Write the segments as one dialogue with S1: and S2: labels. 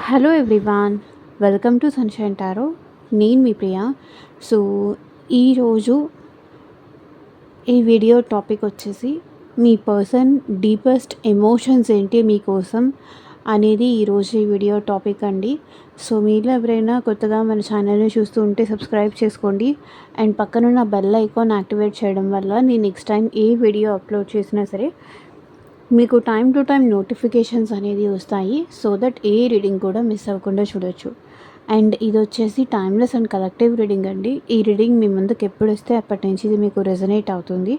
S1: Hello everyone, welcome to sunshine tarot. నేను మీ ప్రియ. So, ఈరోజు ఈ వీడియో టాపిక్ వచ్చేసి మీ పర్సన్ డీపెస్ట్ ఎమోషన్స్ ఏంటి మీకోసం అనేది ఈరోజు ఈ వీడియో టాపిక్ అండి. సో, మీలో ఎవరైనా కొత్తగా మన ఛానల్ని చూస్తూ ఉంటే సబ్స్క్రైబ్ చేసుకోండి అండ్ పక్కనున్న బెల్ ఐకాన్ యాక్టివేట్ చేయడం వల్ల నేను నెక్స్ట్ టైం ఏ వీడియో అప్లోడ్ చేసినా సరే మీకు టైం టు టైం నోటిఫికేషన్స్ అనేది వస్తాయి. సో దట్ ఏ రీడింగ్ కూడా మిస్ అవ్వకుండా చూడొచ్చు. అండ్ ఇది వచ్చేసి టైమ్లెస్ అండ్ కలెక్టివ్ రీడింగ్ అండి. ఈ రీడింగ్ మీ ముందుకు ఎప్పుడు వస్తే అప్పటి నుంచి ఇది మీకు రెజనేట్ అవుతుంది.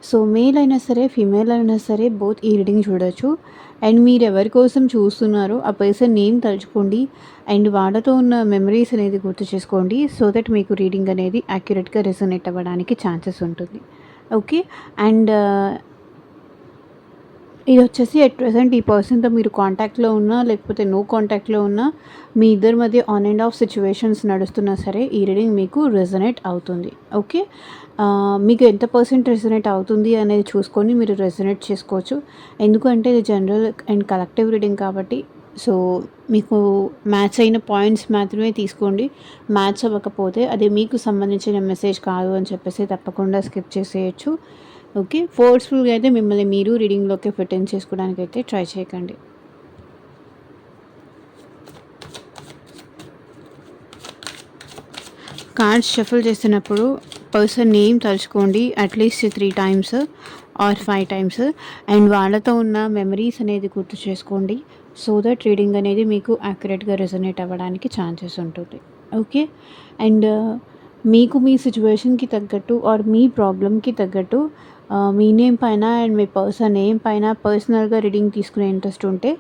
S1: సో మేల్ అయినా సరే ఫీమేల్ అయినా సరే బోత్ ఈ రీడింగ్ చూడొచ్చు. అండ్ మీరు ఎవరి కోసం చూస్తున్నారో ఆ పర్సన్ నేమ్ తలుచుకోండి అండ్ వాళ్ళతో ఉన్న మెమరీస్ అనేది గుర్తు చేసుకోండి. సో దట్ మీకు రీడింగ్ అనేది యాక్యురేట్గా రెజనేట్ అవ్వడానికి ఛాన్సెస్ ఉంటుంది. ఓకే. అండ్ ఇది వచ్చేసి ఎట్ ప్రెజెంట్ ఈ పర్సన్‌తో మీరు కాంటాక్ట్‌లో ఉన్నా, లేకపోతే నో కాంటాక్ట్‌లో ఉన్నా, మీ ఇద్దరి మధ్య ఆన్ అండ్ ఆఫ్ సిట్యుయేషన్స్ నడుస్తున్నా సరే, ఈ రీడింగ్ మీకు రెజొనేట్ అవుతుంది. ఓకే. మీకు ఎంత పర్సెంట్ రెజొనేట్ అవుతుంది అనేది చూసుకొని మీరు రెజొనేట్ చేసుకోవచ్చు. ఎందుకంటే ఇది జనరల్ అండ్ కలెక్టివ్ రీడింగ్ కాబట్టి, సో మీకు మ్యాచ్ అయిన పాయింట్స్ మాత్రమే తీసుకోండి. మ్యాచ్ అవ్వకపోతే అది మీకు సంబంధించిన మెసేజ్ కాదు అని చెప్పేసి తప్పకుండా స్కిప్ చేసేయచ్చు. ఓకే. ఫోర్స్‌ఫుల్‌గా అయితే మిమ్మల్ని మీరు రీడింగ్‌లోకి ఫిట్ ఇన్ చేసుకోవడానికైతే ట్రై చేయకండి. కార్డ్స్ షఫుల్ చేస్తున్నప్పుడు పర్సన్ నేమ్ తలుచుకోండి at least 3 times or 5 times and వాళ్ళతో ఉన్న మెమరీస్ అనేది గుర్తు చేసుకోండి. సో దట్ రీడింగ్ అనేది మీకు యాక్యురేట్‌గా రెజొనేట్ అవ్వడానికి ఛాన్సెస్ ఉంటుంది. ఓకే. అండ్ మీకు మీ సిట్యుయేషన్‌కి తగ్గట్టు ఆర్ మీ ప్రాబ్లమ్‌కి తగ్గట్టు మీ నేమ్ పైన అండ్ మీ పర్సన్ నేమ్ పైన పర్సనల్‌గా రీడింగ్ తీసుకునే ఇంట్రెస్ట్ ఉంటే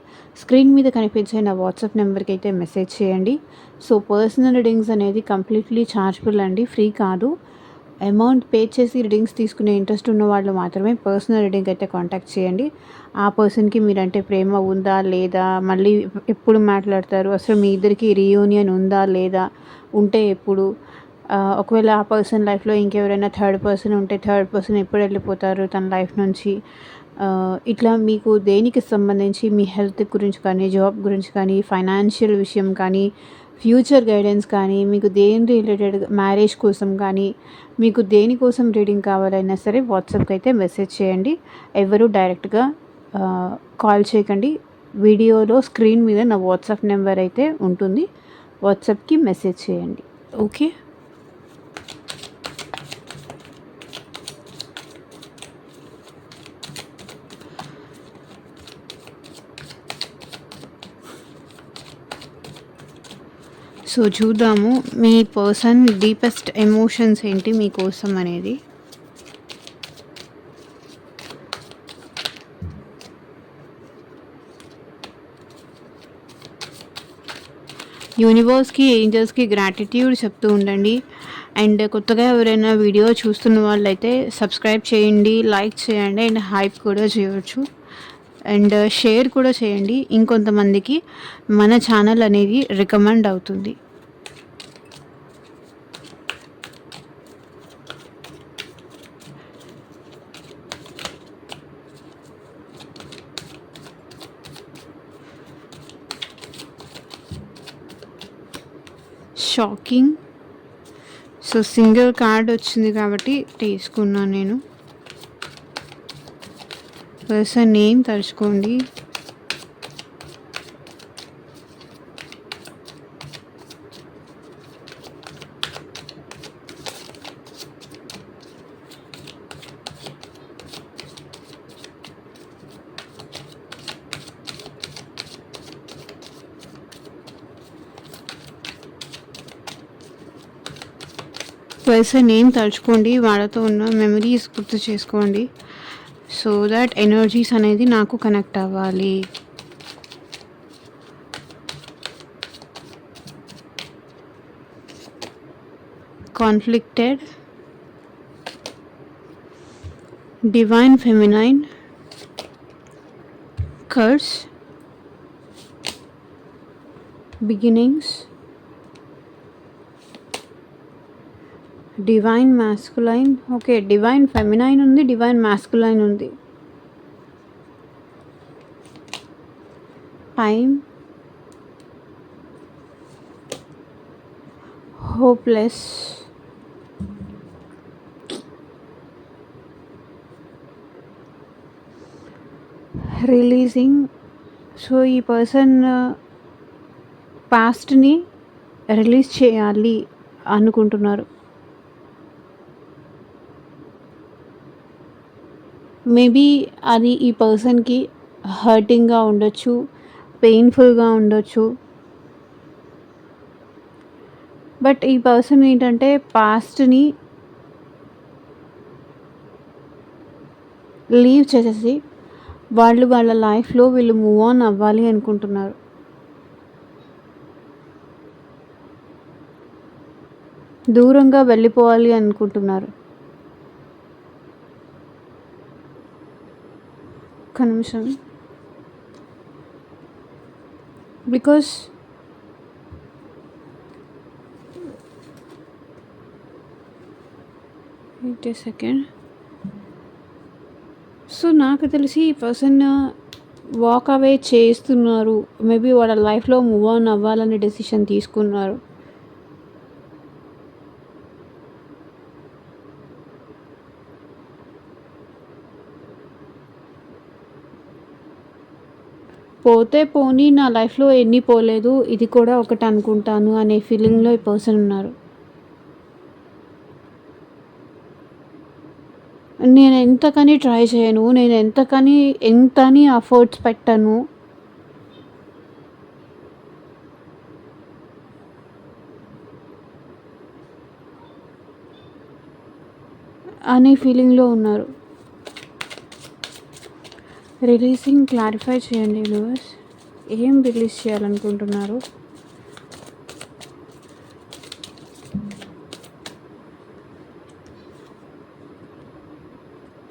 S1: స్క్రీన్ మీద కనిపించే నా వాట్సాప్ నెంబర్‌కి అయితే మెసేజ్ చేయండి. సో పర్సనల్ రీడింగ్స్ అనేది కంప్లీట్లీ ఛార్జబుల్ అండి, ఫ్రీ కాదు. అమౌంట్ పే చేసి రీడింగ్స్ తీసుకునే ఇంట్రెస్ట్ ఉన్న వాళ్ళు మాత్రమే పర్సనల్ రీడింగ్ అయితే కాంటాక్ట్ చేయండి. ఆ పర్సన్‌కి మీరంటే ప్రేమ ఉందా లేదా, మళ్ళీ ఎప్పుడు మాట్లాడతారు, అసలు మీ ఇద్దరికి రీయూనియన్ ఉందా లేదా, ఉంటే ఎప్పుడు, ఒకవేళ ఆ పర్సన్ లైఫ్లో ఇంకెవరైనా థర్డ్ పర్సన్ ఉంటే థర్డ్ పర్సన్ ఎప్పుడు వెళ్ళిపోతారు తన లైఫ్ నుంచి, ఇట్లా మీకు దేనికి సంబంధించి మీ హెల్త్ గురించి కానీ, జాబ్ గురించి కానీ, ఫైనాన్షియల్ విషయం కానీ, ఫ్యూచర్ గైడెన్స్ కానీ, మీకు దేని రిలేటెడ్ మ్యారేజ్ కోసం కానీ, మీకు దేనికోసం రీడింగ్ కావాలైనా సరే వాట్సాప్కి అయితే మెసేజ్ చేయండి. ఎవరు డైరెక్ట్గా కాల్ చేయకండి. వీడియోలో స్క్రీన్ మీద నా వాట్సాప్ నెంబర్ అయితే ఉంటుంది, వాట్సాప్కి మెసేజ్ చేయండి. ఓకే. సో చూద్దాము మీ పర్సన్ డీపెస్ట్ ఎమోషన్స్ ఏంటి మీకోసం అనేది. యూనివర్స్కి, ఏంజల్స్కి గ్రాటిట్యూడ్ చెప్తూ ఉండండి. అండ్ కొత్తగా ఎవరైనా వీడియో చూస్తున్న వాళ్ళైతే సబ్స్క్రైబ్ చేయండి, లైక్ చేయండి అండ్ హైప్ కూడా చేయవచ్చు అండ్ షేర్ కూడా చేయండి. ఇంకొంతమందికి మన ఛానల్ అనేది రికమెండ్ అవుతుంది. షాకింగ్. సో సింగిల్ కార్డ్ వచ్చింది కాబట్టి తీసుకున్నాను నేను. పర్సన్ నేమ్ తలుచుకోండి. పర్సన్ నేమ్ తలుచుకోండి, వాళ్ళతో ఉన్న మెమరీస్ గుర్తు చేసుకోండి. సో దట్ ఎనర్జీస్ అనేది నాకు కనెక్ట్ అవ్వాలి. Conflicted, divine feminine, curse, beginnings, divine masculine. Okay, divine feminine ఉంది, డివైన్ మ్యాస్కులైన్ ఉంది. Time, hopeless. రిలీజింగ్. సో, ఈ పర్సన్ పాస్ట్‌ని రిలీజ్ చేయాలి అనుకుంటున్నారు. మేబీ అది ఈ పర్సన్‌కి హర్టింగ్‌గా ఉండొచ్చు, పెయిన్‌ఫుల్‌గా ఉండొచ్చు. బట్ ఈ పర్సన్ ఏంటంటే పాస్ట్‌ని లీవ్ చేసేసి వాళ్ళ లైఫ్‌లో వీళ్ళు మూవ్ ఆన్ అవ్వాలి అనుకుంటున్నారు. దూరంగా వెళ్ళిపోవాలి అనుకుంటున్నారు. ఒక్క నిమిషం. Because wait a second. So, నాకు తెలిసి ఈ పర్సన్ వాక్ అవే చేస్తున్నారు. మేబీ వాళ్ళ లైఫ్‌లో మూవ్ ఆన్ అవ్వాలనే డెసిషన్ తీసుకున్నారు. పోతే పోనీ నా లైఫ్‌లో ఎన్ని పోలేదు. ఇది కూడా ఒకటి అనుకుంటాను అనే ఫీలింగ్‌లో ఈ పర్సన్ ఉన్నారు. నేను ఎంతకని ట్రై చేయను. నేను ఎంతని ఎఫర్ట్స్ పెట్టను. అనే ఫీలింగ్‌లో ఉన్నారు. రిలీజింగ్ క్లారిఫై చేయండి యూనివర్స్. ఏం రిలీజ్ చేయాలనుకుంటున్నారు?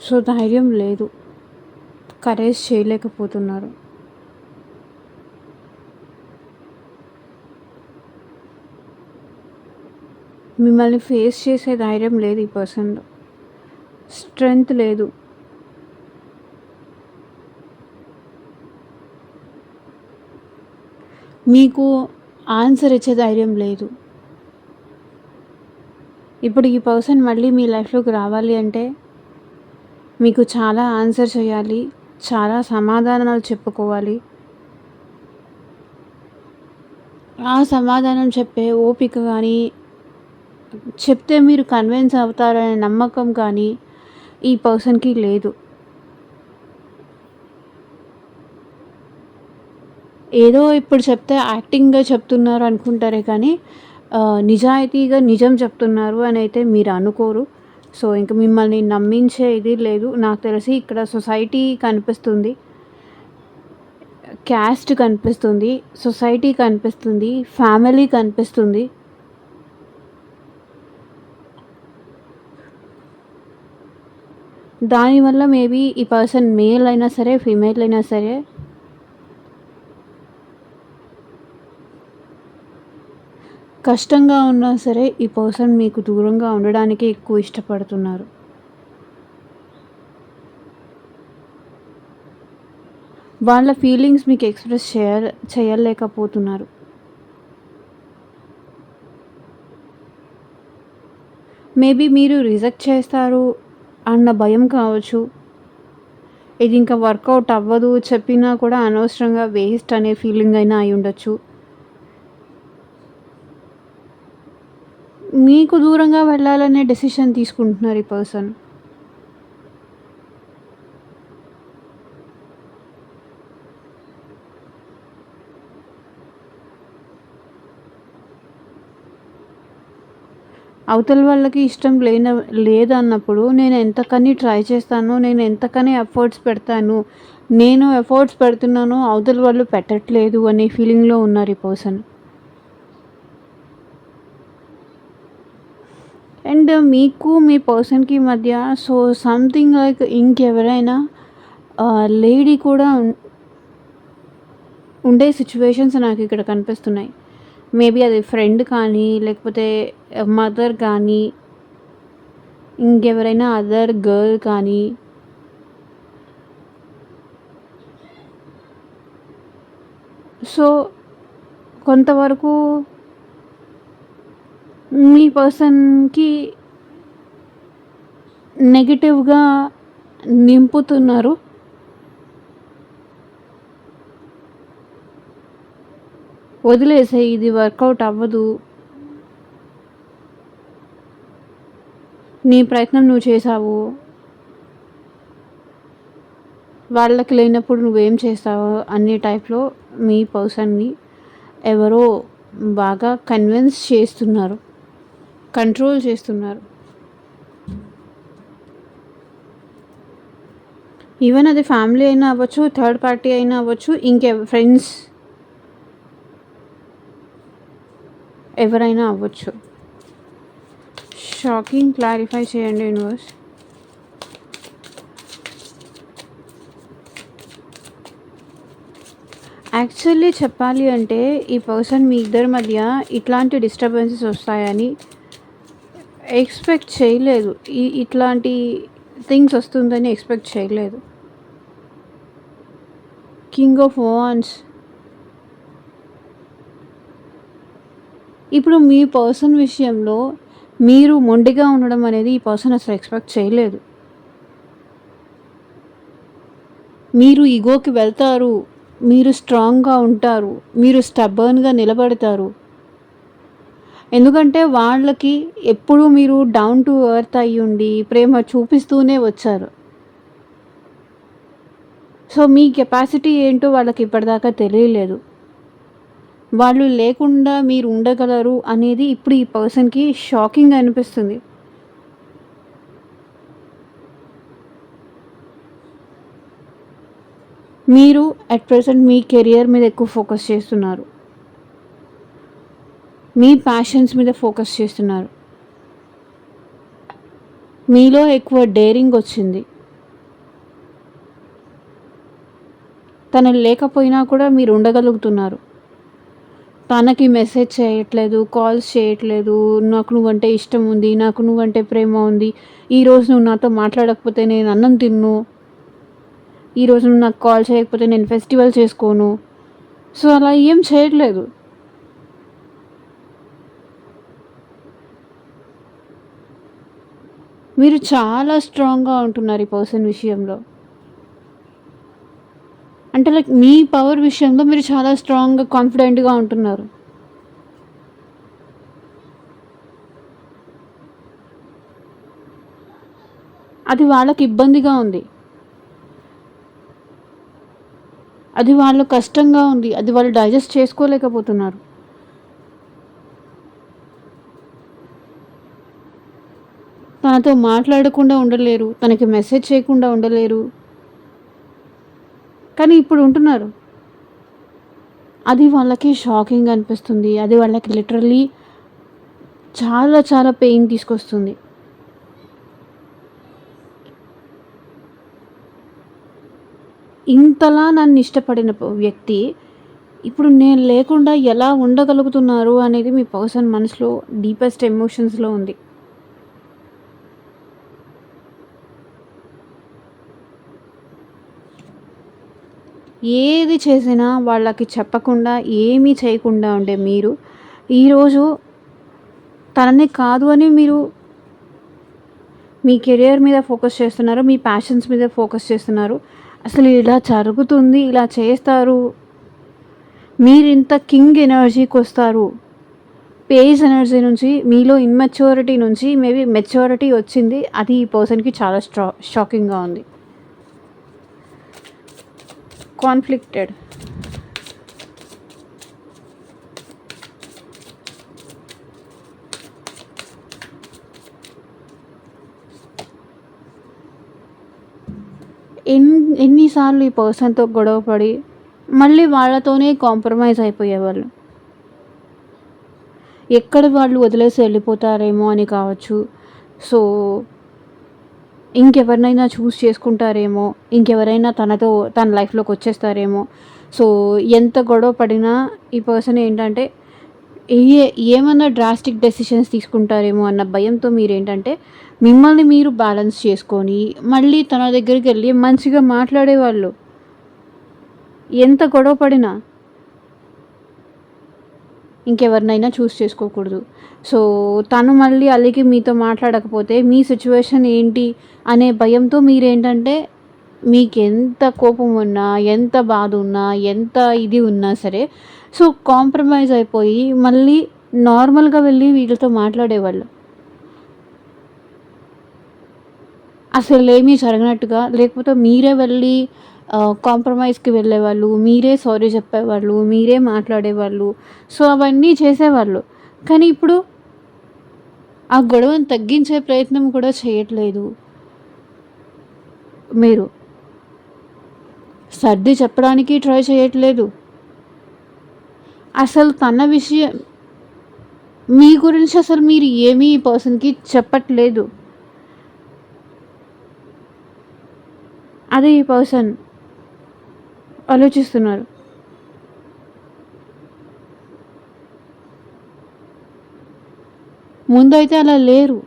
S1: సో, ధైర్యం లేదు. కరేజ్ చేయలేకపోతున్నారు. మిమ్మల్ని ఫేస్ చేసే ధైర్యం లేదు ఈ పర్సన్‌లో. స్ట్రెంగ్త్ లేదు. మీకు ఆన్సర్ ఇచ్చే ధైర్యం లేదు. ఇప్పుడు ఈ పర్సన్ మళ్ళీ మీ లైఫ్‌లోకి రావాలి అంటే మీకు చాలా ఆన్సర్ చేయాలి. చాలా సమాధానాలు చెప్పుకోవాలి. ఆ సమాధానం చెప్పే ఓపిక కానీ, చెప్తే మీరు కన్విన్స్ అవుతారనే నమ్మకం కానీ ఈ పర్సన్‌కి లేదు. ఏదో ఇప్పుడు చెప్తే యాక్టింగ్‌గా చెప్తున్నారు అనుకుంటారే కానీ నిజాయితీగా నిజం చెప్తున్నారు అని అయితే మీరు అనుకోరు. సో, ఇంక మిమ్మల్ని నమ్మించే ఇది లేదు. నాకు తెలిసి ఇక్కడ సొసైటీ కనిపిస్తుంది. క్యాస్ట్ కనిపిస్తుంది. సొసైటీ కనిపిస్తుంది. ఫ్యామిలీ కనిపిస్తుంది. దానివల్ల మేబీ ఈ పర్సన్ మేల్ అయినా సరే, ఫీమేల్ అయినా సరే కష్టంగా ఉన్నా సరే ఈ పర్సన్ మీకు దూరంగా ఉండడానికే ఎక్కువ ఇష్టపడుతున్నారు. వాళ్ళ ఫీలింగ్స్ మీకు ఎక్స్‌ప్రెస్ చేయలేకపోతున్నారు. మేబీ మీరు రిజెక్ట్ చేస్తారు అన్న భయం కావచ్చు. ఇది ఇంకా వర్కౌట్ అవ్వదు, చెప్పినా కూడా అనవసరంగా వేస్ట్ అనే ఫీలింగ్ అయినా అయ్యుండొచ్చు. మీకు దూరంగా వెళ్ళాలనే డెసిషన్ తీసుకుంటున్నారు ఈ పర్సన్. అవతల వాళ్ళకి ఇష్టం లేదన్నప్పుడు నేను ఎంతకని ట్రై చేస్తాను, నేను ఎంతకని ఎఫర్ట్స్ పెడతాను, నేను ఎఫర్ట్స్ పెడుతున్నాను అవతల వాళ్ళు పెట్టట్లేదు అనే ఫీలింగ్‌లో ఉన్నారు ఈ పర్సన్. అండ్ మీకు మీ పర్సన్‌కి మధ్య సో సంథింగ్ లైక్ ఇంకెవరైనా లేడీ కూడా ఉండే సిచ్యువేషన్స్ నాకు ఇక్కడ కనిపిస్తున్నాయి. మేబీ అది ఫ్రెండ్ కానీ, లేకపోతే మదర్ కానీ, ఇంకెవరైనా అదర్ గర్ల్ కానీ. సో, కొంతవరకు మీ పర్సన్‌కి నెగెటివ్‌గా నింపుతున్నారు. వదిలేసేయి, ఇది వర్కౌట్ అవ్వదు. నీ ప్రయత్నం నువ్వు చేశావు. వాళ్ళకి లేనప్పుడు నువ్వేం చేస్తావు అనే టైప్‌లో మీ పర్సన్‌ని ఎవరో బాగా కన్విన్స్ చేస్తున్నారు. కంట్రోల్ చేస్తున్నారు. ఈవెన్ అది ఫ్యామిలీ అయినా అవ్వచ్చు, థర్డ్ పార్టీ అయినా అవ్వచ్చు, ఫ్రెండ్స్ ఎవరైనా అవ్వచ్చు. షాకింగ్ క్లారిఫై చేయండి యూనివర్స్. యాక్చువల్లీ చెప్పాలి అంటే ఈ పర్సన్ మీ ఇద్దరి మధ్య ఇట్లాంటి డిస్టర్బెన్సెస్ వస్తాయని ఎక్స్పెక్ట్ చేయలేదు. ఇట్లాంటి థింగ్స్ వస్తుందని ఎక్స్పెక్ట్ చేయలేదు. King of wands. ఇప్పుడు మీ పర్సన్ విషయంలో మీరు మొండిగా ఉండడం అనేది ఈ పర్సన్ అసలు ఎక్స్పెక్ట్ చేయలేదు. మీరు ఈగోకి వెళ్తారు, మీరు స్ట్రాంగ్గా ఉంటారు, మీరు స్టబర్న్గా నిలబడతారు. ఎందుకంటే వాళ్ళకి ఎప్పుడూ మీరు డౌన్ టు ఎర్త్ అయ్యుండి ప్రేమ చూపిస్తూనే వచ్చారు. సో మీ కెపాసిటీ ఏంటో వాళ్ళకి ఇప్పటిదాకా తెలియలేదు. వాళ్ళు లేకుండా మీరు ఉండగలరు అనేది ఇప్పుడు ఈ పర్సన్‌కి షాకింగ్ అనిపిస్తుంది. మీరు అట్ ప్రెజెంట్ మీ కెరియర్ మీద ఎక్కువ ఫోకస్ చేస్తున్నారు. మీ ప్యాషన్స్ మీద ఫోకస్ చేస్తున్నారు. మీలో ఎక్కువ డేరింగ్ వచ్చింది. తను లేకపోయినా కూడా మీరు ఉండగలుగుతున్నారు. తనకి మెసేజ్ చేయట్లేదు, కాల్స్ చేయట్లేదు. నాకు నువ్వంటే ఇష్టం ఉంది, నాకు నువ్వంటే ప్రేమ ఉంది, ఈరోజు నువ్వు నాతో మాట్లాడకపోతే నేను అన్నం తిన్ను, ఈరోజు నువ్వు నాకు కాల్ చేయకపోతే నేను ఫెస్టివల్ చేసుకోను. సో అలా ఏం చేయట్లేదు. మీరు చాలా స్ట్రాంగ్గా ఉంటున్నారు ఈ పర్సన్ విషయంలో. అంటే లైక్ మీ పవర్ విషయంలో మీరు చాలా స్ట్రాంగ్గా కాన్ఫిడెంట్గా ఉంటున్నారు. అది వాళ్ళకి ఇబ్బందిగా ఉంది, అది వాళ్ళు కష్టంగా ఉంది, అది వాళ్ళు డైజెస్ట్ చేసుకోలేకపోతున్నారు. తనతో మాట్లాడకుండా ఉండలేరు, తనకి మెసేజ్ చేయకుండా ఉండలేరు, కానీ ఇప్పుడు ఉంటున్నారు. అది వాళ్ళకి షాకింగ్ అనిపిస్తుంది. అది వాళ్ళకి లిటరల్లీ చాలా చాలా పెయిన్ తీసుకొస్తుంది. ఇంతలా నన్ను ఇష్టపడిన వ్యక్తి ఇప్పుడు నేను లేకుండా ఎలా ఉండగలుగుతున్నారు అనేది మీ పర్సన్ మనసులో డీపెస్ట్ ఎమోషన్స్లో ఉంది. ఏది చేసినా వాళ్ళకి చెప్పకుండా ఏమీ చేయకుండా ఉండే మీరు ఈరోజు తనని కాదు అని మీరు మీ కెరియర్ మీద ఫోకస్ చేస్తున్నారు, మీ ప్యాషన్స్ మీద ఫోకస్ చేస్తున్నారు. అసలు ఇలా జరుగుతుంది, ఇలా చేస్తారు, మీరు ఇంత కింగ్ ఎనర్జీకి వస్తారు. పేజ్ ఎనర్జీ నుంచి మీలో ఇమ్మెచ్యూరిటీ నుంచి మేబీ మెచ్యూరిటీ వచ్చింది. అది ఈ పర్సన్కి చాలా షాకింగ్గా ఉంది. కాన్ఫ్లిక్టెడ్. ఎన్నిసార్లు ఈ పర్సన్తో గొడవపడి మళ్ళీ వాళ్ళతోనే కాంప్రమైజ్ అయిపోయేవాళ్ళు. ఎక్కడ వాళ్ళు వదిలేసి వెళ్ళిపోతారేమో అని కావచ్చు, సో ఇంకెవరినైనా చూస్ చేసుకుంటారేమో, ఇంకెవరైనా తన లైఫ్లోకి వచ్చేస్తారేమో. సో ఎంత గొడవ పడినా ఈ పర్సన్ ఏంటంటే ఏమన్నా డ్రాస్టిక్ డెసిషన్స్ తీసుకుంటారేమో అన్న భయంతో మీరేంటంటే మిమ్మల్ని మీరు బ్యాలెన్స్ చేసుకొని మళ్ళీ తన దగ్గరికి వెళ్ళి మంచిగా మాట్లాడేవాళ్ళు. ఎంత గొడవ పడినా ఇంకెవరినైనా చూస్ చేసుకోకూడదు. సో, తను మళ్ళీ అలిగి మీతో మాట్లాడకపోతే మీ సిట్యుయేషన్ ఏంటి అనే భయంతో మీరేంటంటే మీకెంత కోపం ఉన్నా, ఎంత బాధ ఉన్నా, ఎంత ఇది ఉన్నా సరే సో, కాంప్రమైజ్ అయిపోయి మళ్ళీ నార్మల్‌గా వెళ్ళి వీళ్ళతో మాట్లాడేవాళ్ళు. అసలేమీ జరగనట్టుగా లేకపోతే మీరే వెళ్ళి కాంప్రమైజ్‌కి వెళ్ళేవాళ్ళు. మీరే సారీ చెప్పేవాళ్ళు. మీరే మాట్లాడేవాళ్ళు. సో, అవన్నీ చేసేవాళ్ళు. కానీ ఇప్పుడు ఆ గొడవను తగ్గించే ప్రయత్నం కూడా చేయట్లేదు మీరు. సర్ది చెప్పడానికి ట్రై చేయట్లేదు. అసలు తన విషయం మీ గురించి అసలు మీరు ఏమీ ఈ పర్సన్‌కి చెప్పట్లేదు. అదే ఈ పర్సన్ ఆలోచిస్తున్నారు. ముందైతే అలా లేరు.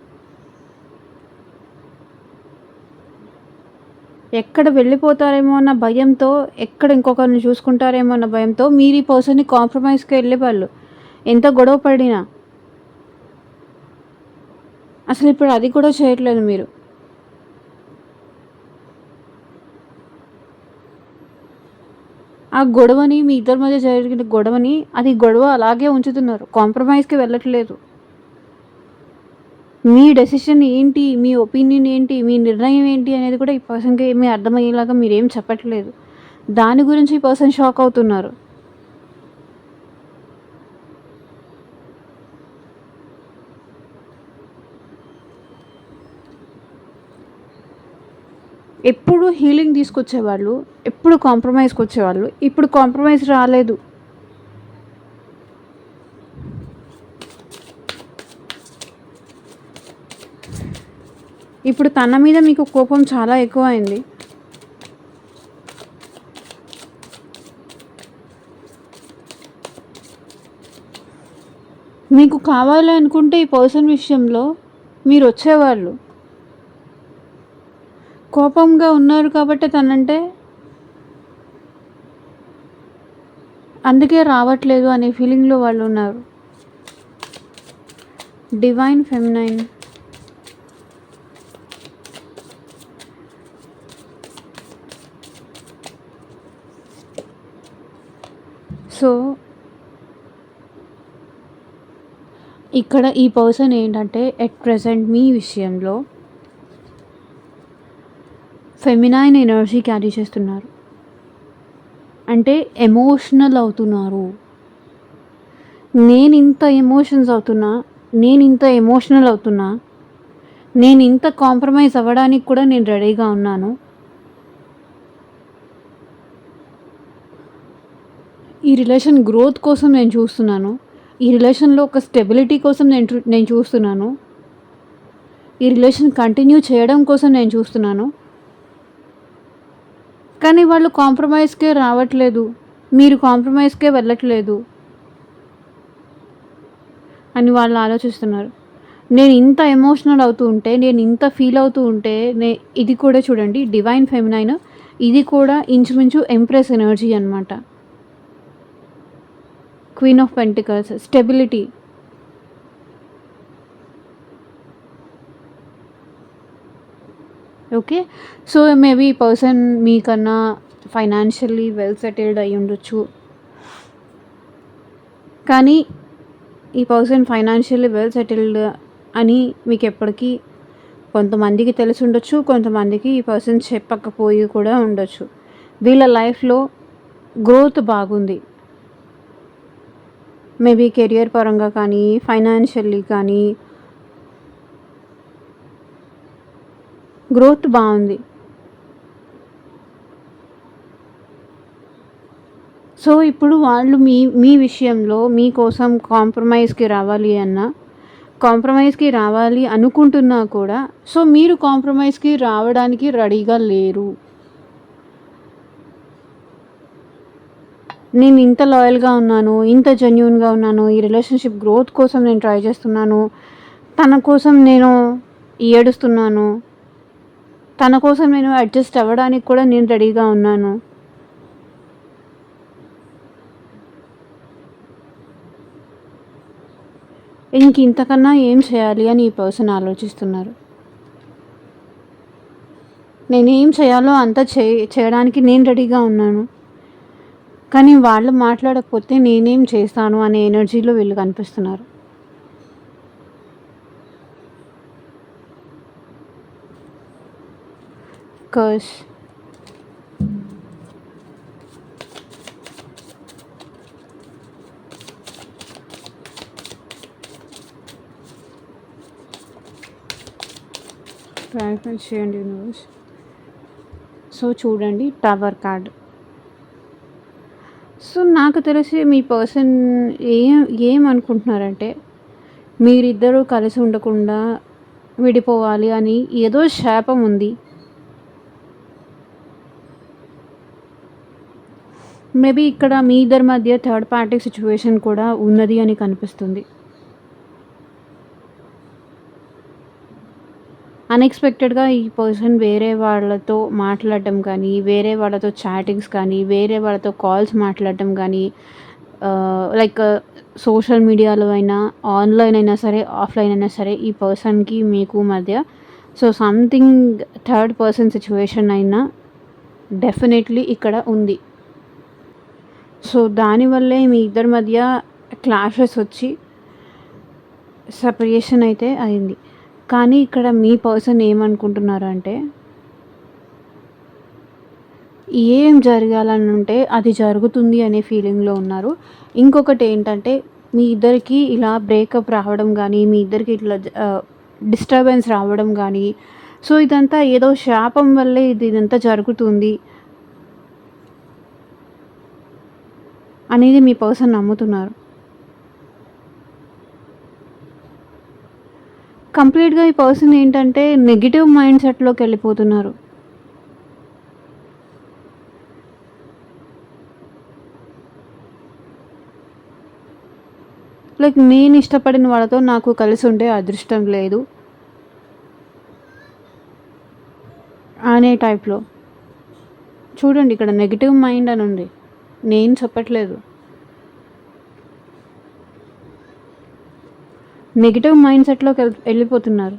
S1: ఎక్కడ వెళ్ళిపోతారేమో అన్న భయంతో, ఎక్కడ ఇంకొకరిని చూసుకుంటారేమో అన్న భయంతో మీరు ఈ పర్సన్‌ని కాంప్రమైజ్‌కి వెళ్ళేవాళ్ళు. ఎంత గొడవ పడినా. అసలిప్పుడు అది కూడా చేయట్లేదు మీరు. ఆ గొడవని మీ ఇద్దరి మధ్య జరిగిన గొడవని అది గొడవ అలాగే ఉంచుతున్నారు. కాంప్రమైజ్‌కి వెళ్ళట్లేదు. మీ డెసిషన్ ఏంటి? మీ ఒపీనియన్ ఏంటి? మీ నిర్ణయం ఏంటి? అనేది కూడా ఈ పర్సన్‌కి ఏమీ అర్థమయ్యేలాగా మీరేం చెప్పట్లేదు. దాని గురించి ఈ పర్సన్ షాక్ అవుతున్నారు. ఎప్పుడు హీలింగ్ తీసుకొచ్చేవాళ్ళు. ఎప్పుడు కాంప్రమైజ్‌కొచ్చేవాళ్ళు. ఇప్పుడు కాంప్రమైజ్ రాలేదు. ఇప్పుడు తన మీద మీకు కోపం చాలా ఎక్కువైంది. మీకు కావాలి అనుకుంటే ఈ పర్సన్ విషయంలో మీరొచ్చేవాళ్ళు. కోపంగా ఉన్నారు కాబట్టి తనంటే అందుకే రావట్లేదు అనే ఫీలింగ్‌లో వాళ్ళున్నారు. Divine feminine. సో, ఇక్కడ ఈ పర్సన్ ఏంటంటే ఎట్ ప్రెజెంట్ మీ విషయంలో ఫెమినైన్ ఎనర్జీ క్యారీ చేస్తున్నారు. అంటే ఎమోషనల్ అవుతున్నారు. నేనింత ఎమోషన్స్ అవుతున్నా, నేనింత ఎమోషనల్ అవుతున్నా, నేనింత కాంప్రమైజ్ అవ్వడానికి కూడా నేను రెడీగా ఉన్నాను. ఈ రిలేషన్ గ్రోత్ కోసం నేను చూస్తున్నాను. ఈ రిలేషన్‌లో ఒక స్టెబిలిటీ కోసం నేను చూస్తున్నాను. ఈ రిలేషన్ కంటిన్యూ చేయడం కోసం నేను చూస్తున్నాను. కానీ వాళ్ళు కాంప్రమైజ్‌కే రావట్లేదు. మీరు కాంప్రమైజ్‌కే వెళ్ళట్లేదు అని వాళ్ళు ఆలోచిస్తున్నారు. నేను ఇంత ఎమోషనల్ అవుతూ ఉంటే, నేను ఇంత ఫీల్ అవుతూ ఉంటే, ఇది కూడా చూడండి డివైన్ ఫెమినైన్ ఇది కూడా ఇంచుమించు ఎంప్రెస్ ఎనర్జీ అనమాట. Queen of pentacles stability. Okay. So, maybe ఈ పర్సన్ మీకన్నా ఫైనాన్షియల్లీ వెల్ సెటిల్డ్ అయ్యి ఉండొచ్చు. కానీ ఈ పర్సన్ ఫైనాన్షియల్లీ వెల్ సెటిల్డ్ అని మీకు ఎప్పటికీ కొంతమందికి తెలిసి ఉండొచ్చు. కొంతమందికి ఈ పర్సన్ చెప్పకపోయి కూడా ఉండొచ్చు. వీళ్ళ లైఫ్‌లో గ్రోత్ బాగుంది. మేబీ కెరియర్ పరంగా కానీ, ఫైనాన్షియల్లీ కానీ గ్రోత్ బాగుంది. సో, ఇప్పుడు వాళ్ళు మీ విషయంలో మీకోసం కాంప్రమైజ్‌కి రావాలి అనుకుంటున్నా కూడా సో, మీరు కాంప్రమైజ్‌కి రావడానికి రెడీగా లేరు. నేను ఇంత లాయల్‌గా ఉన్నాను, ఇంత జెన్యూన్‌గా ఉన్నాను, ఈ రిలేషన్‌షిప్ గ్రోత్ కోసం నేను ట్రై చేస్తున్నాను. తన కోసం నేను ఏడుస్తున్నాను. తన కోసం నేను అడ్జస్ట్ అవ్వడానికి కూడా నేను రెడీగా ఉన్నాను. ఇంకింతకన్నా ఏం చేయాలి అని ఈ పర్సన్ ఆలోచిస్తున్నారు. నేనేం చేయాలో అంతా చేయడానికి నేను రెడీగా ఉన్నాను. కానీ వాళ్ళు మాట్లాడకపోతే నేనేం చేస్తాను అనే ఎనర్జీలో వీళ్ళు కనిపిస్తున్నారు. కర్స్ క్లారిఫై చేయండి యూనివర్స్. సో చూడండి, టవర్ కార్డ్. సో నాకు తెలిసి మీ పర్సన్ ఏమనుకుంటున్నారంటే, మీరిద్దరూ కలిసి ఉండకుండా విడిపోవాలి అని ఏదో శాపం ఉంది. మేబీ ఇక్కడ మీ ఇద్దరి మధ్య థర్డ్ పార్టీ సిచ్యువేషన్ కూడా ఉన్నది అని కనిపిస్తుంది. అన్ఎక్స్పెక్టెడ్గా ఈ పర్సన్ వేరే వాళ్ళతో మాట్లాడటం కానీ, వేరే వాళ్ళతో చాటింగ్స్ కానీ, వేరే వాళ్ళతో కాల్స్ మాట్లాడటం కానీ, లైక్ సోషల్ మీడియాలో అయినా, ఆన్లైన్ అయినా సరే, ఆఫ్లైన్ అయినా సరే, ఈ పర్సన్కి మీకు మధ్య so something third person situation అయినా డెఫినెట్లీ ఇక్కడ ఉంది. సో దానివల్లే మీ ఇద్దరి మధ్య క్లాషెస్ వచ్చి సెపరేషన్ అయితే అయింది. కానీ ఇక్కడ మీ పర్సన్ ఏమనుకుంటున్నారు అంటే, ఏం జరగాలని ఉంటే అది జరుగుతుంది అనే ఫీలింగ్లో ఉన్నారు. ఇంకొకటి ఏంటంటే, మీ ఇద్దరికి ఇలా బ్రేకప్ రావడం కానీ, మీ ఇద్దరికి ఇట్లా డిస్టర్బెన్స్ రావడం కానీ, సో ఇదంతా ఏదో శాపం వల్లే ఇదంతా జరుగుతుంది అనేది మీ పర్సన్ నమ్ముతున్నారు. కంప్లీట్గా ఈ పర్సన్ ఏంటంటే నెగిటివ్ మైండ్ సెట్లోకి వెళ్ళిపోతున్నారు. లైక్ నేను ఇష్టపడిన వాళ్ళతో నాకు కలిసి ఉండే అదృష్టం లేదు అనే టైప్లో. చూడండి, ఇక్కడ నెగిటివ్ మైండ్ అని ఉంది, నేను చెప్పట్లేదు. నెగిటివ్ మైండ్ సెట్లోకి వెళ్ళిపోతున్నారు.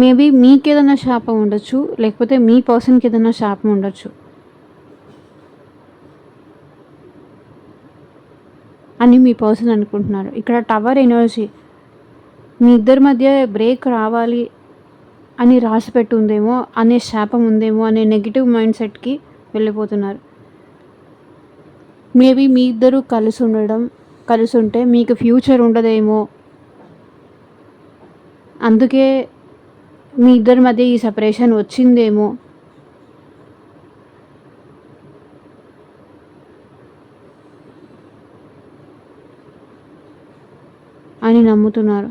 S1: మేబీ మీకు ఏదైనా శాపం ఉండొచ్చు, లేకపోతే మీ పర్సన్కి ఏదైనా శాపం ఉండొచ్చు అని మీ పర్సన్ అనుకుంటున్నారు. ఇక్కడ టవర్ ఎనర్జీ మీ ఇద్దరి మధ్య బ్రేక్ రావాలి అని రాసి పెట్టి ఉందేమో, అనే శాపం ఉందేమో అనే నెగిటివ్ మైండ్ సెట్కి వెళ్ళిపోతున్నారు. మేబీ మీ ఇద్దరు కలిసి ఉంటే మీకు ఫ్యూచర్ ఉండదేమో, అందుకే మీ ఇద్దరి మధ్య ఈ సెపరేషన్ వచ్చిందేమో అని నమ్ముతున్నారు.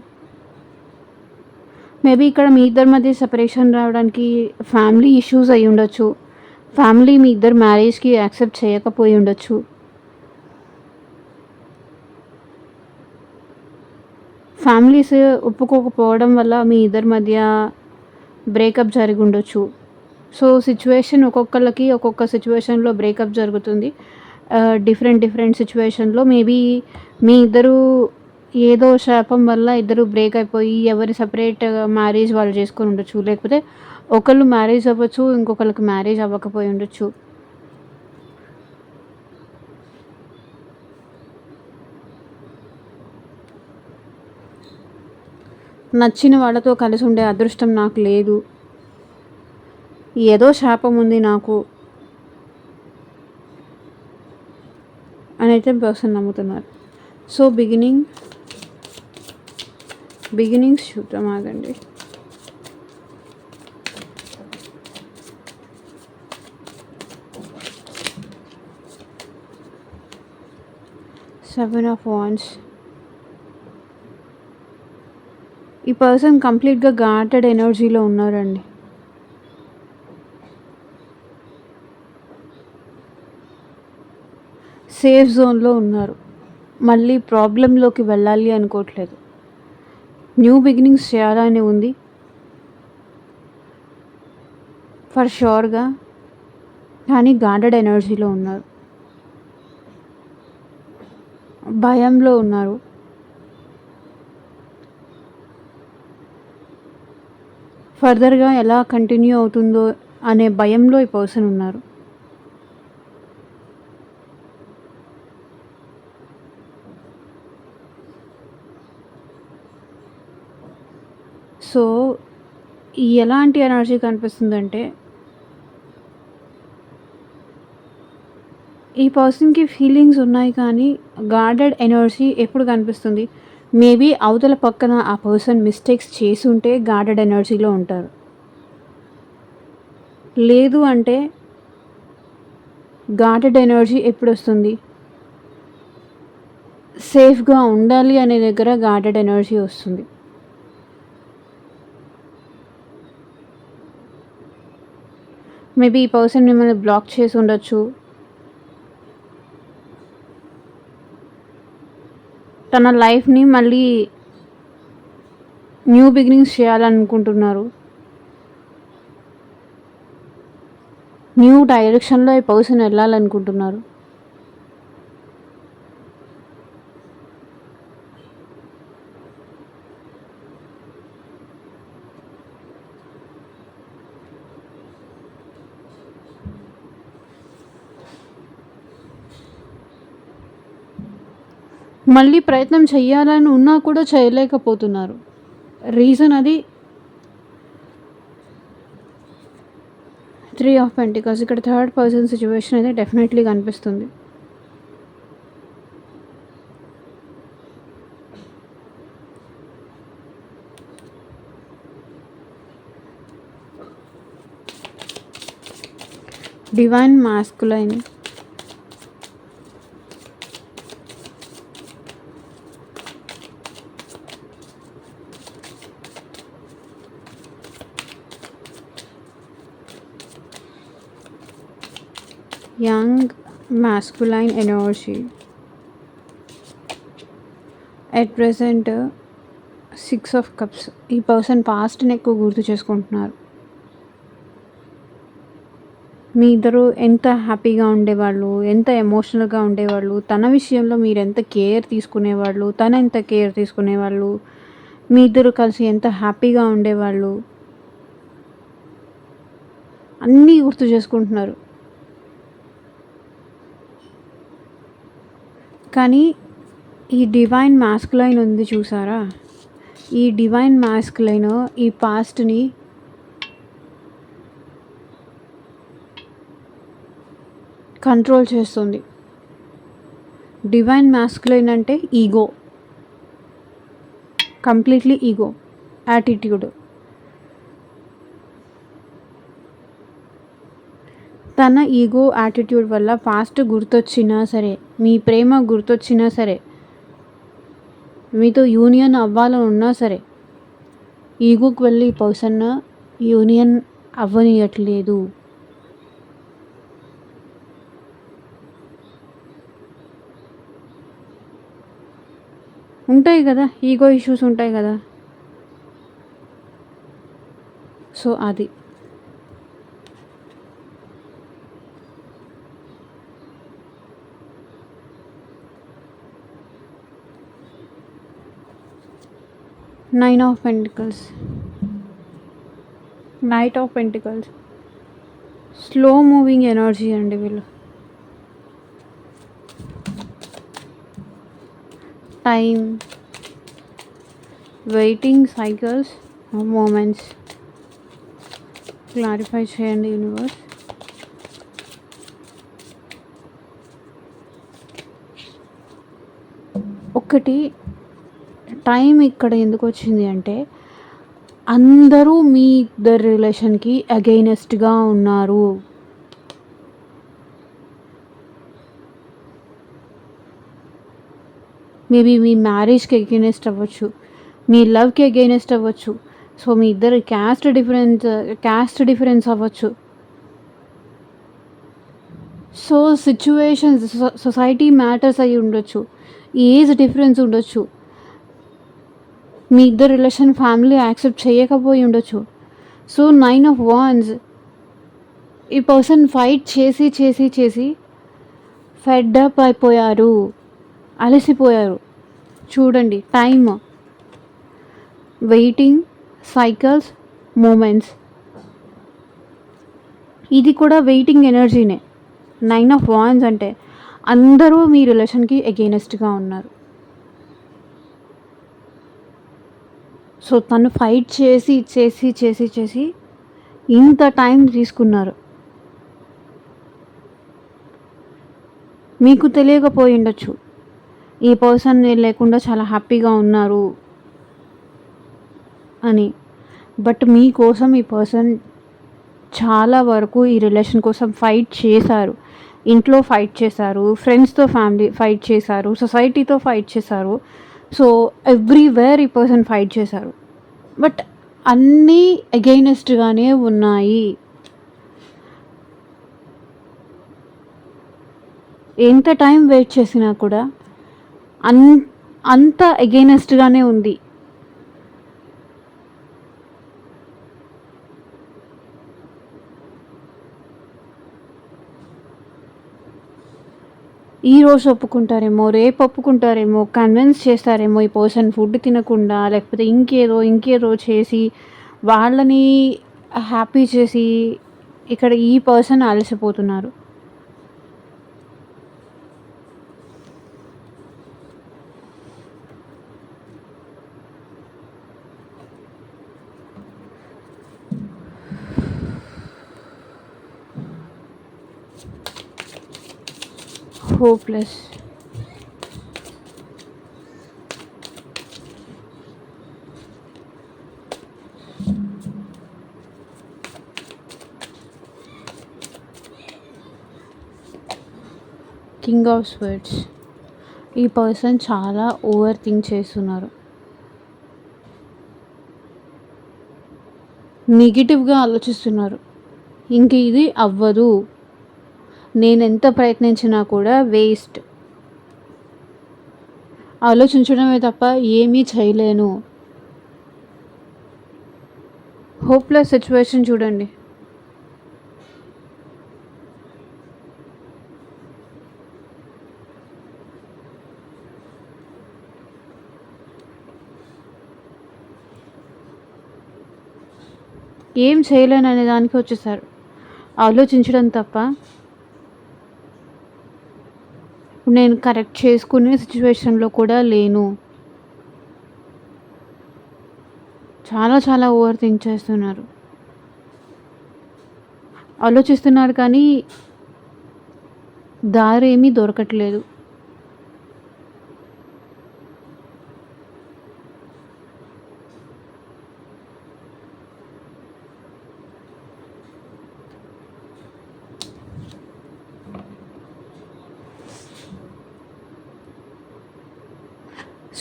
S1: మేబీ ఇక్కడ మీ ఇద్దరి మధ్య సెపరేషన్ రావడానికి ఫ్యామిలీ ఇష్యూస్ అయి ఉండొచ్చు. ఫ్యామిలీ మీ ఇద్దరు మ్యారేజ్కి యాక్సెప్ట్ చేయకపోయి ఉండొచ్చు. ఫ్యామిలీస్ ఒప్పుకోకపోవడం వల్ల మీ ఇద్దరి మధ్య బ్రేకప్ జరిగి ఉండొచ్చు. సో సిచ్యువేషన్ ఒక్కొక్కరికి ఒక్కొక్క సిచ్యువేషన్లో బ్రేకప్ జరుగుతుంది. డిఫరెంట్ సిచ్యువేషన్లో మేబీ మీ ఇద్దరు ఏదో శాపం వల్ల ఇద్దరు బ్రేక్ అయిపోయి ఎవరి సపరేట్ మ్యారేజ్ వాళ్ళు చేసుకొని ఉండొచ్చు. లేకపోతే ఒకళ్ళు మ్యారేజ్ అవ్వచ్చు, ఇంకొకరికి మ్యారేజ్ అవ్వకపోయి ఉండొచ్చు. నచ్చిన వాళ్ళతో కలిసి ఉండే అదృష్టం నాకు లేదు, ఏదో శాపం ఉంది నాకు అని అయితే పర్సన్ నమ్ముతున్నారు. సో బిగినింగ్స్ చూద్దాం, ఆగండి. Seven of wands. ఈ పర్సన్ కంప్లీట్గా గార్టెడ్ ఎనర్జీలో ఉన్నారండి. సేఫ్ జోన్‌లో ఉన్నారు. మళ్ళీ ప్రాబ్లమ్‌లోకి వెళ్ళాలి అనుకోవట్లేదు. న్యూ బిగినింగ్స్ చేయాలని ఉంది. ఫర్ ష్యూర్‌గా. కానీ గార్డెడ్ ఎనర్జీలో ఉన్నారు. భయంలో ఉన్నారు. ఫర్దర్‌గా ఎలా కంటిన్యూ అవుతుందో అనే భయంలో ఈ పర్సన్ ఉన్నారు. సో, ఎలాంటి ఎనర్జీ కనిపిస్తుందంటే, ఈ పర్సన్‌కి ఫీలింగ్స్ ఉన్నాయి కానీ గార్డెడ్ ఎనర్జీ ఎప్పుడు కనిపిస్తుంది? మేబీ అవతల పక్కన ఆ పర్సన్ మిస్టేక్స్ చేసుంటే గార్డెడ్ ఎనర్జీలో ఉంటారు. లేదు అంటే గార్డెడ్ ఎనర్జీ ఎప్పుడొస్తుంది? సేఫ్‌గా ఉండాలి అనే దగ్గర గార్డెడ్ ఎనర్జీ వస్తుంది. మేబీ ఈ పర్సన్ మిమ్మల్ని బ్లాక్ చేసి ఉండొచ్చు. తన లైఫ్‌ని మళ్ళీ న్యూ బిగినింగ్స్ చేయాలనుకుంటున్నారు. న్యూ డైరెక్షన్‌లో ఈ పర్సన్ వెళ్ళాలనుకుంటున్నారు. మళ్ళీ ప్రయత్నం చేయాలని ఉన్నా కూడా చేయలేకపోతున్నారు. రీజన్ అది 3 ఆఫ్ పెంటికల్స్. ఇక్కడ థర్డ్ పర్సన్ సిట్యుయేషన్ అయితే డెఫినెట్లీ కనిపిస్తుంది. Divine masculine. Young masculine energy. At present 6 of cups. ఈ పర్సన్ పాస్ట్‌ని ఎక్కువ గుర్తు చేసుకుంటున్నారు. మీ ఇద్దరు ఎంత హ్యాపీగా ఉండేవాళ్ళు, ఎంత ఎమోషనల్‌గా ఉండేవాళ్ళు, తన విషయంలో మీరెంత కేర్ తీసుకునేవాళ్ళు, తను ఎంత కేర్ తీసుకునేవాళ్ళు, మీ ఇద్దరు కలిసి ఎంత హ్యాపీగా ఉండేవాళ్ళు, అన్నీ గుర్తు చేసుకుంటున్నారు. కానీ ఈ డివైన్ మాస్కులైన్ ఉంది చూసారా? ఈ డివైన్ మాస్కులైన్ ఈ పాస్ట్‌ని కంట్రోల్ చేస్తుంది. డివైన్ మాస్కులైన్ అంటే ఈగో. Completely ego, attitude. తన ఈగో, యాటిట్యూడ్ వల్ల పాస్ట్ గుర్తొచ్చినా సరే, మీ ప్రేమ గుర్తొచ్చినా సరే, మీతో యూనియన్ అవ్వాలని ఉన్నా సరే, ఈగోకి వెళ్ళి ఈ పర్సన్ యూనియన్ అవ్వనీయట్లేదు. ఉంటాయి కదా, ఈగో ఇష్యూస్ ఉంటాయి కదా. సో అది nine of pentacles, knight of pentacles. Slow moving energy అండి వీళ్ళు. Time, waiting cycles, moments. Clarify చేయండి యూనివర్స్. ఒకటి టైం ఇక్కడ ఎందుకు వచ్చింది అంటే, అందరూ మీ ఇద్దరి రిలేషన్కి అగెయినెస్ట్గా ఉన్నారు. మేబీ మీ మ్యారేజ్కి అగెయినెస్ట్ అవ్వచ్చు, మీ లవ్కి అగెయినెస్ట్ అవ్వచ్చు. సో మీ ఇద్దరు క్యాస్ట్ డిఫరెన్స్ అవ్వచ్చు. సో సిచ్యువేషన్స్ సొసైటీ మ్యాటర్స్ అయ్యి ఉండొచ్చు, ఏజ్ డిఫరెన్స్ ఉండొచ్చు, మీ ఇద్దరు రిలేషన్ ఫ్యామిలీ యాక్సెప్ట్ చేయకపోయి ఉండొచ్చు. సో 9 ఆఫ్ వాండ్స్, ఈ పర్సన్ ఫైట్ చేసి చేసి చేసి ఫెడ్ అప్ అయిపోయారు, అలసిపోయారు. చూడండి టైమ్, వెయిటింగ్, సైకిల్స్, మూమెంట్స్, ఇది కూడా వెయిటింగ్ ఎనర్జీనే. 9 ఆఫ్ వాండ్స్ అంటే అందరూ మీ రిలేషన్కి ఎగెయినెస్ట్గా ఉన్నారు. సో తను ఫైట్ చేసి చేసి చేసి చేసి ఇంత టైం తీసుకున్నారు. మీకు తెలియకపోయి ఉండొచ్చు ఈ పర్సన్ లేకుండా చాలా హ్యాపీగా ఉన్నారు అని, బట్ మీకోసం ఈ పర్సన్ చాలా వరకు ఈ రిలేషన్ కోసం ఫైట్ చేశారు. ఇంట్లో ఫైట్ చేశారు, ఫ్రెండ్స్తో ఫ్యామిలీ ఫైట్ చేశారు, సొసైటీతో ఫైట్ చేశారు. సో ఎవ్రీవేర్ ఈ పర్సన్ ఫైట్ చేశారు, బట్ అన్నీ అగైనెస్ట్గానే ఉన్నాయి. ఎంత టైం వెయిట్ చేసినా కూడా అంత అగైనెస్ట్గానే ఉంది. ఈరోజు ఒప్పుకుంటారేమో, రేపు ఒప్పుకుంటారేమో, కన్విన్స్ చేస్తారేమో ఈ పర్సన్ ఫుడ్ తినకుండా, లేకపోతే ఇంకేదో చేసి వాళ్ళని హ్యాపీ చేసి ఇక్కడ ఈ పర్సన్ అలసిపోతున్నారు. హోప్లెస్. King of swords. ఈ పర్సన్ చాలా ఓవర్ థింక్ చేస్తున్నారు, నెగిటివ్గా ఆలోచిస్తున్నారు. ఇంక ఇది అవ్వదు, నేను ఎంత ప్రయత్నించినా కూడా వేస్ట్, ఆలోచించడమే తప్ప ఏమీ చేయలేను. హోప్లెస్ సిచ్యువేషన్ చూడండి. ఏం చేయలేను అనే దానికి వచ్చేసారు, ఆలోచించడం తప్ప నేను కరెక్ట్ చేసుకునే సిచ్యువేషన్లో కూడా లేను. చాలా ఓవర్ థింక్ చేస్తున్నారు, ఆలోచిస్తున్నారు, కానీ దారి ఏమీ దొరకట్లేదు.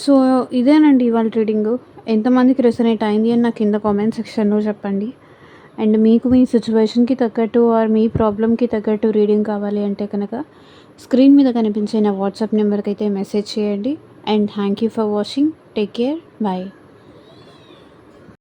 S1: సో ఇదేనండి ఇవాళ రీడింగు. ఎంతమందికి రెసొనేట్ అయింది అని నాకు కింద కామెంట్ సెక్షన్లో చెప్పండి. అండ్ మీకు మీ సిచ్యువేషన్కి తగ్గట్టు ఆర్ మీ ప్రాబ్లమ్కి తగ్గట్టు రీడింగ్ కావాలి అంటే కనుక స్క్రీన్ మీద కనిపించే నా వాట్సాప్ నెంబర్కి అయితే మెసేజ్ చేయండి. And thank you for watching. Take care. Bye.